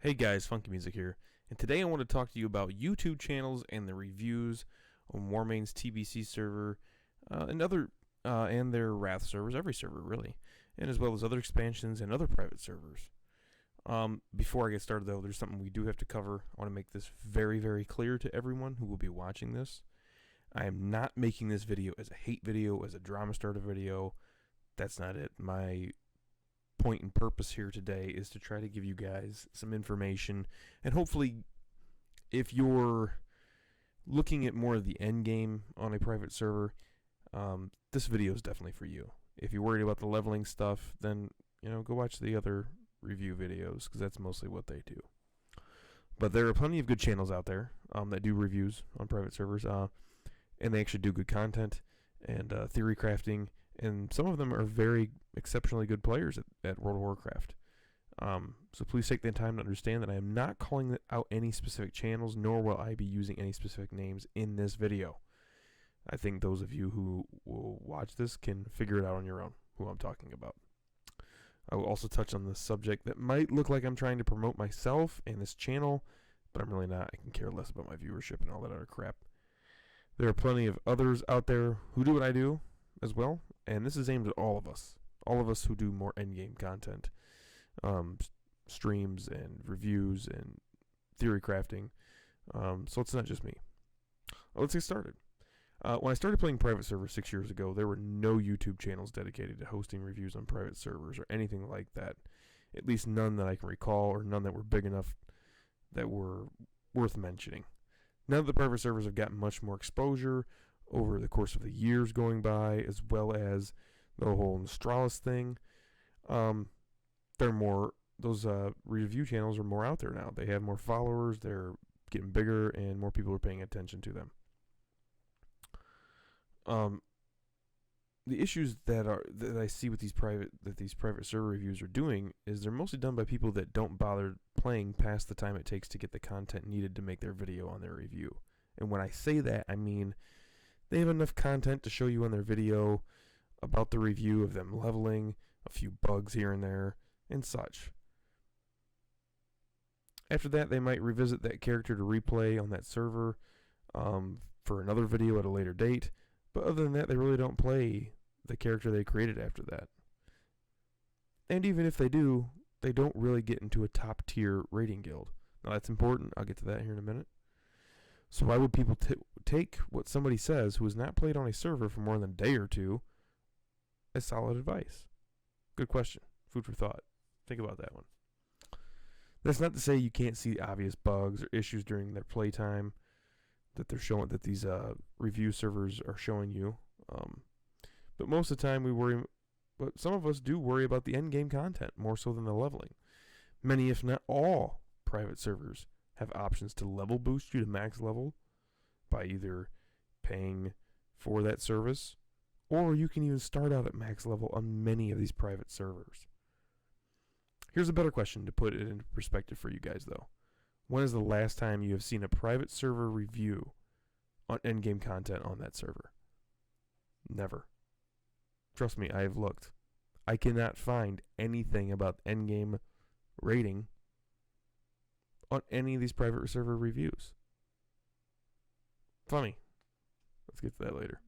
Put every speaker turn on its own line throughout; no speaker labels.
Hey guys, Funkymusic here, and today I want to talk to you about YouTube channels and the reviews on Warmane's TBC server, and their Wrath servers, every server really, and as well as other expansions and other private servers. Before I get started though, there's something we do have to cover. I want to make this very, very clear to everyone who will be watching this. I am not making this video as a hate video, as a drama starter video. That's not it. My point and purpose here today is to try to give you guys some information, and hopefully if you're looking at more of the end game on a private server, this video is definitely for you. If you're worried about the leveling stuff, then go watch the other review videos, because that's mostly what they do. But there are plenty of good channels out there that do reviews on private servers, and they actually do good content and theory crafting, and some of them are very exceptionally good players at World of Warcraft. So please take the time to understand that I am not calling out any specific channels, nor will I be using any specific names in this video. I think those of you who will watch this can figure it out on your own, who I'm talking about. I will also touch on the subject that might look like I'm trying to promote myself and this channel, but I'm really not. I can care less about my viewership and all that other crap. There are plenty of others out there who do what I do as well, and this is aimed at all of us who do more endgame content, streams and reviews and theory crafting, so it's not just me. Let's get started. When I started playing private servers 6 years ago, there were no YouTube channels dedicated to hosting reviews on private servers or anything like that, at least none that I can recall, or none that were big enough that were worth mentioning. Now that the private servers have gotten much more exposure over the course of the years going by, as well as the whole Nostralis thing, those review channels are more out there now. They have more followers, they're getting bigger, and more people are paying attention to them. The issues that I see with these private server reviews are doing is they're mostly done by people that don't bother playing past the time it takes to get the content needed to make their video on their review. And when I say that, I mean they have enough content to show you on their video about the review of them leveling, a few bugs here and there, and such. After that, they might revisit that character to replay on that server for another video at a later date. But other than that, they really don't play the character they created after that. And even if they do, they don't really get into a top tier rating guild. Now that's important. I'll get to that here in a minute. So why would people take what somebody says who has not played on a server for more than a day or two as solid advice? Good question. Food for thought. Think about that one. That's not to say you can't see obvious bugs or issues during their playtime that they're showing, that these review servers are showing you. But most of the time but some of us do worry about the end game content more so than the leveling. Many, if not all, private servers have options to level boost you to max level by either paying for that service, or you can even start out at max level on many of these private servers. Here's a better question to put it into perspective for you guys though. When is the last time you have seen a private server review on endgame content on that server? Never. Trust me, I have looked. I cannot find anything about endgame rating on any of these private server reviews. Funny. Let's get to that later.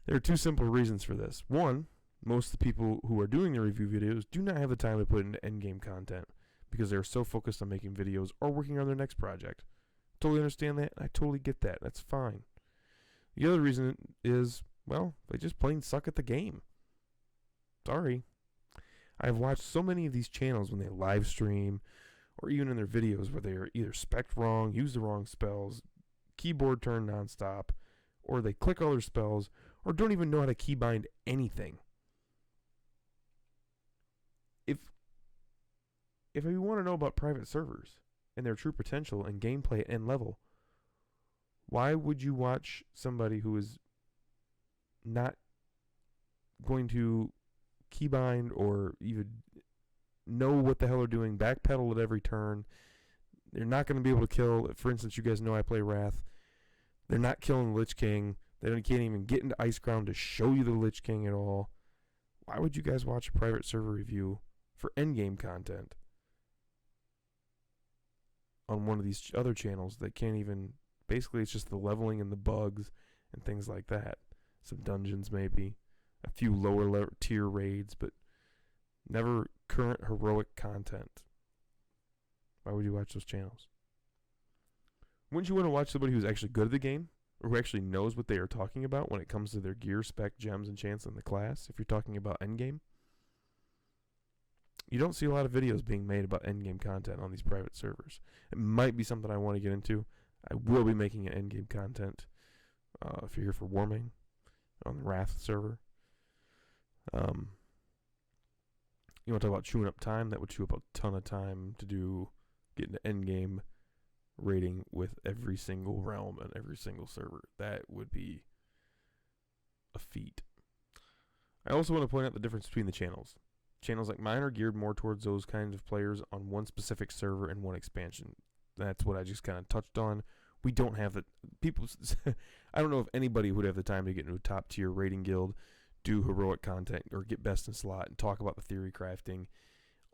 There are two simple reasons for this. One, most of the people who are doing the review videos do not have the time to put into endgame content, because they're so focused on making videos or working on their next project. Totally understand that. I totally get that. That's fine. The other reason is, well, they just plain suck at the game. Sorry. I've watched so many of these channels when they live stream, or even in their videos where they are either spec'd wrong, use the wrong spells, keyboard turn nonstop, or they click all their spells, or don't even know how to keybind anything. If you want to know about private servers and their true potential and gameplay at end level, why would you watch somebody who is not going to keybind or even know what the hell they're doing, backpedal at every turn? They're not going to be able to kill. For instance, you guys know I play Wrath. They're not killing the Lich King. They can't even get into Iceground to show you the Lich King at all. Why would you guys watch a private server review for endgame content on one of these other channels that can't even, basically it's just the leveling and the bugs and things like that. Some dungeons maybe, a few lower tier raids, but never current heroic content. Why would you watch those channels? Wouldn't you want to watch somebody who's actually good at the game, or who actually knows what they are talking about when it comes to their gear, spec, gems, and chance in the class, if you're talking about endgame? You don't see a lot of videos being made about endgame content on these private servers. It might be something I want to get into. I will be making an endgame content if you're here for Warming on the Wrath server. You want to talk about chewing up time? That would chew up a ton of time to get into endgame rating with every single realm and every single server. That would be a feat. I also want to point out the difference between the channels. Channels like mine are geared more towards those kinds of players on one specific server and one expansion. That's what I just kind of touched on. We don't have the people. I don't know if anybody would have the time to get into a top tier rating guild, do heroic content, or get best in slot and talk about the theory crafting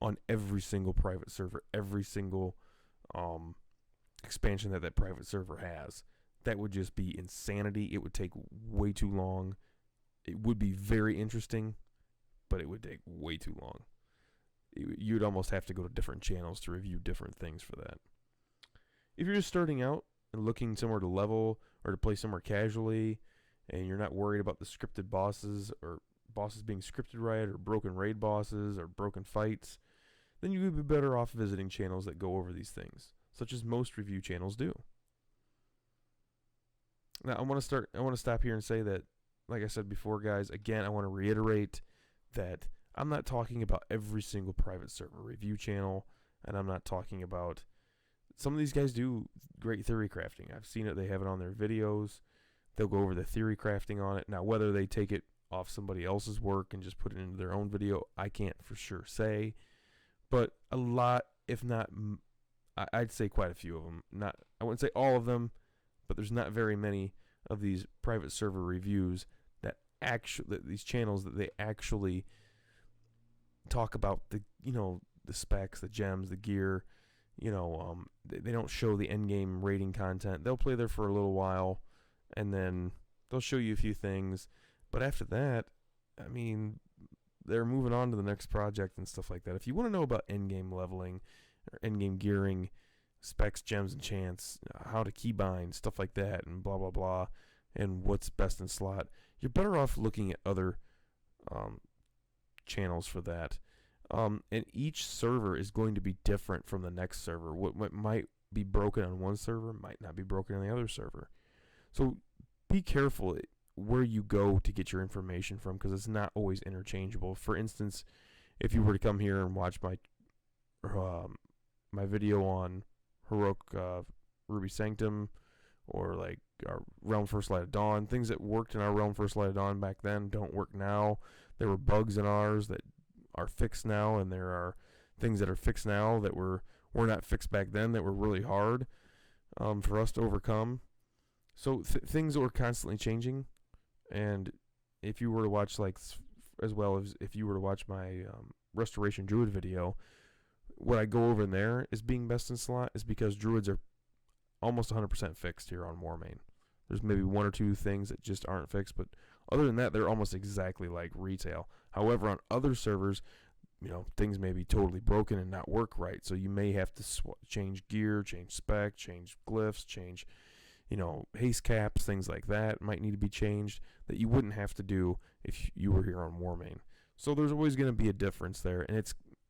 on every single private server, every single expansion that private server has. That would just be insanity. It would take way too long. It would be very interesting, but it would take way too long. You'd almost have to go to different channels to review different things for that. If you're just starting out and looking somewhere to level or to play somewhere casually, and you're not worried about the scripted bosses or bosses being scripted right, or broken raid bosses or broken fights, then you would be better off visiting channels that go over these things, such as most review channels do. Now, I want to stop here and say that, like I said before, guys, again, I want to reiterate that I'm not talking about every single private server review channel, and I'm not talking about, some of these guys do great theory crafting. I've seen it. They have it on their videos. They'll go over the theory crafting on it. Now, whether they take it off somebody else's work and just put it into their own video, I can't for sure say. But a lot, if not, I'd say quite a few of them. I wouldn't say all of them, but there's not very many of these private server reviews these channels that they actually talk about the specs, the gems, the gear. They don't show the end game rating content. They'll play there for a little while, and then they'll show you a few things. But after that, I mean, they're moving on to the next project and stuff like that. If you want to know about end game leveling or end game gearing, specs, gems, and chance, how to keybind, stuff like that, and blah blah blah, and what's best in slot, you're better off looking at other channels for that. And each server is going to be different from the next server. What might be broken on one server might not be broken on the other server. So be careful where you go to get your information from, because it's not always interchangeable. For instance, if you were to come here and watch my video on Heroic Ruby Sanctum, or like our Realm First Light of Dawn, things that worked in our Realm First Light of Dawn back then don't work now. There were bugs in ours that are fixed now, and there are things that are fixed now that were not fixed back then, that were really hard for us to overcome. So things were constantly changing, and if you were to watch, like, as well as if you were to watch my Restoration Druid video, what I go over in there is being best in slot is because Druids are almost 100% fixed here on Warmane. There's maybe one or two things that just aren't fixed, but other than that, they're almost exactly like retail. However, on other servers, things may be totally broken and not work right, so you may have to change gear, change spec, change glyphs, change, haste caps, things like that might need to be changed that you wouldn't have to do if you were here on Warmane. So there's always going to be a difference there, and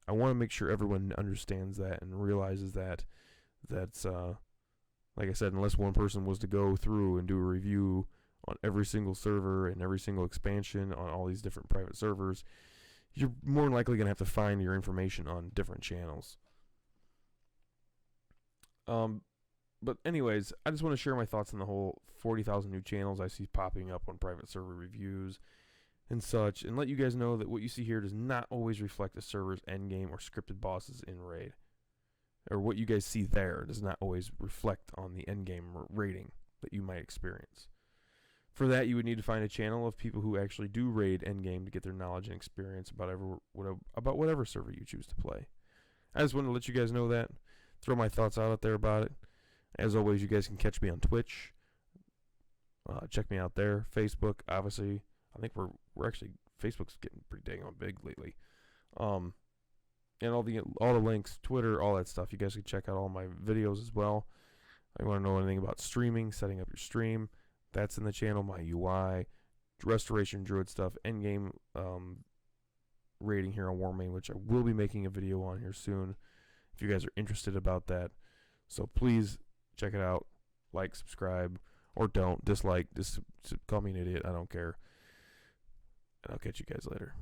I want to make sure everyone understands that and realizes that's like I said, unless one person was to go through and do a review on every single server and every single expansion on all these different private servers, you're more than likely going to have to find your information on different channels. But anyways, I just want to share my thoughts on the whole 40,000 new channels I see popping up on private server reviews and such, and let you guys know that what you see here does not always reflect the server's endgame or scripted bosses in raid. Or what you guys see there does not always reflect on the endgame rating that you might experience. For that, you would need to find a channel of people who actually do raid endgame to get their knowledge and experience about whatever server you choose to play. I just wanted to let you guys know that. throw my thoughts out there about it. As always, you guys can catch me on Twitch. Check me out there. Facebook, obviously. I think we're actually, Facebook's getting pretty dang on big lately. And all the links, Twitter, all that stuff. You guys can check out all my videos as well. If you want to know anything about streaming, setting up your stream, that's in the channel. My UI, Restoration Druid stuff, endgame rating here on Warmane, which I will be making a video on here soon if you guys are interested about that. So please check it out. Like, subscribe, or don't. Dislike. Just call me an idiot. I don't care. And I'll catch you guys later.